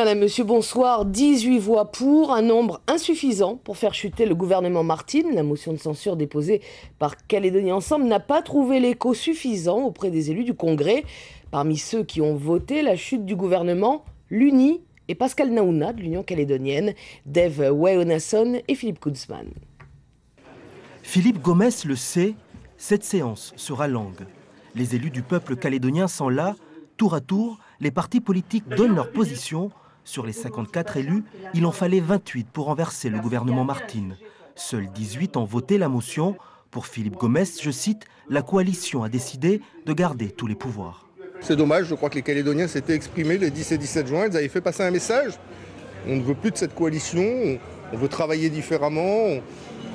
Madame, Monsieur, bonsoir. 18 voix pour, un nombre insuffisant pour faire chuter le gouvernement Martine. La motion de censure déposée par Calédonie Ensemble n'a pas trouvé l'écho suffisant auprès des élus du Congrès. Parmi ceux qui ont voté la chute du gouvernement, l'UNI et Pascal Naouna de l'Union calédonienne, Dave Weonasson et Philippe Kouzman. Philippe Gomès le sait, cette séance sera longue. Les élus du peuple calédonien sont là, tour à tour. Les partis politiques donnent leur position. Sur les 54 élus, il en fallait 28 pour renverser le gouvernement Martine. Seuls 18 ont voté la motion. Pour Philippe Gomès, je cite, la coalition a décidé de garder tous les pouvoirs. C'est dommage, je crois que les Calédoniens s'étaient exprimés le 10 et 17 juin. Ils avaient fait passer un message. On ne veut plus de cette coalition, on veut travailler différemment,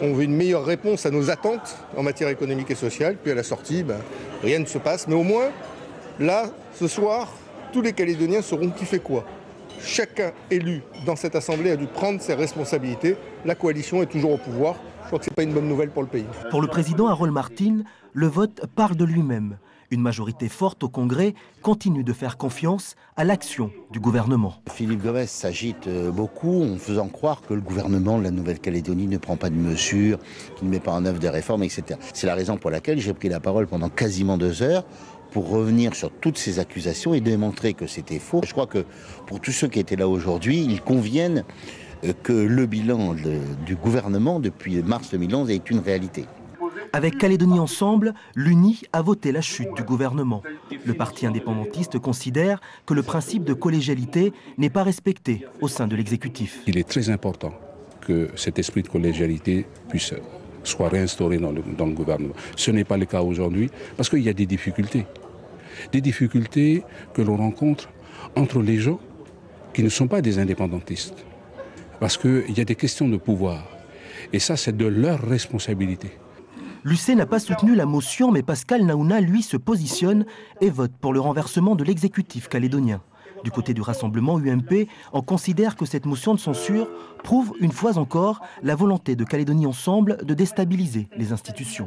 on veut une meilleure réponse à nos attentes en matière économique et sociale. Puis à la sortie, rien ne se passe. Mais au moins, là, ce soir, tous les Calédoniens sauront qui fait quoi. Chacun élu dans cette assemblée a dû prendre ses responsabilités. La coalition est toujours au pouvoir. Je crois que ce n'est pas une bonne nouvelle pour le pays. Pour le président Harold Martine, le vote parle de lui-même. Une majorité forte au Congrès continue de faire confiance à l'action du gouvernement. Philippe Gomès s'agite beaucoup en faisant croire que le gouvernement de la Nouvelle-Calédonie ne prend pas de mesures, qu'il ne met pas en œuvre des réformes, etc. C'est la raison pour laquelle j'ai pris la parole pendant quasiment 2 heures pour revenir sur toutes ces accusations et démontrer que c'était faux. Je crois que pour tous ceux qui étaient là aujourd'hui, il convient que le bilan du gouvernement depuis mars 2011 est une réalité. Avec Calédonie Ensemble, l'UNI a voté la chute du gouvernement. Le parti indépendantiste considère que le principe de collégialité n'est pas respecté au sein de l'exécutif. Il est très important que cet esprit de collégialité soit réinstauré dans le gouvernement. Ce n'est pas le cas aujourd'hui parce qu'il y a des difficultés. Des difficultés que l'on rencontre entre les gens qui ne sont pas des indépendantistes. Parce qu'il y a des questions de pouvoir. Et ça, c'est de leur responsabilité. L'UC n'a pas soutenu la motion, mais Pascal Naouna, lui, se positionne et vote pour le renversement de l'exécutif calédonien. Du côté du rassemblement UMP, on considère que cette motion de censure prouve une fois encore la volonté de Calédonie Ensemble de déstabiliser les institutions.